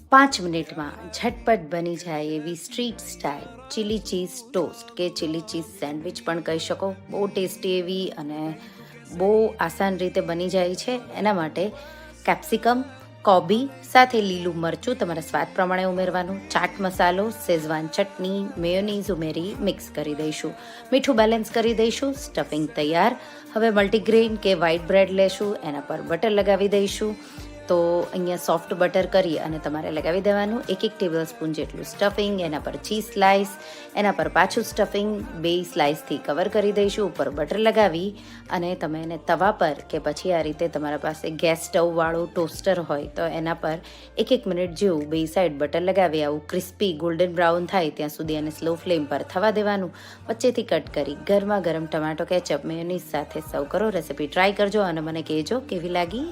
5 મિનિટમાં ઝટપટ બની જાય એવી street style chilli cheese toast કે ચીલી ચીઝ સેન્ડવિચ પણ કહી શકો. બહુ ટેસ્ટી એવી અને બહુ આસાન રીતે બની જાય છે. એના માટે કેપ્સિકમ, કોબી સાથે લીલું મરચું તમારા સ્વાદ પ્રમાણે ઉમેરવાનું, ચાટ મસાલો, શેઝવાન ચટણી, મેયોનીઝ ઉમેરી મિક્સ કરી દઈશું. મીઠું બેલેન્સ કરી દઈશું. સ્ટફિંગ તૈયાર. હવે મલ્ટીગ્રેન કે વ્હાઈટ બ્રેડ લેશું, એના પર બટર લગાવી દઈશું. તો અહીંયા સોફ્ટ બટર કરી અને તમારે લગાવી દેવાનું. 1 ટેબલ સ્પૂન જેટલું સ્ટફિંગ, એના પર ચીઝ સ્લાઇસ, એના પર પાછું સ્ટફિંગ 2 સ્લાઇસથી કવર કરી દઈશું. ઉપર બટર લગાવી અને તમે એને તવા પર કે પછી આ રીતે તમારા પાસે ગેસ સ્ટવવાળું ટોસ્ટર હોય તો એના પર 1 મિનિટ જેવું 2 સાઈડ બટર લગાવી આવું ક્રિસ્પી ગોલ્ડન બ્રાઉન થાય ત્યાં સુધી એને સ્લો ફ્લેમ પર થવા દેવાનું. વચ્ચેથી કટ કરી ગરમા ગરમ ટમાટો કેચઅપ મેયોનીઝ સાથે સર્વ કરો. રેસીપી ટ્રાય કરજો અને મને કહેજો કેવી લાગી.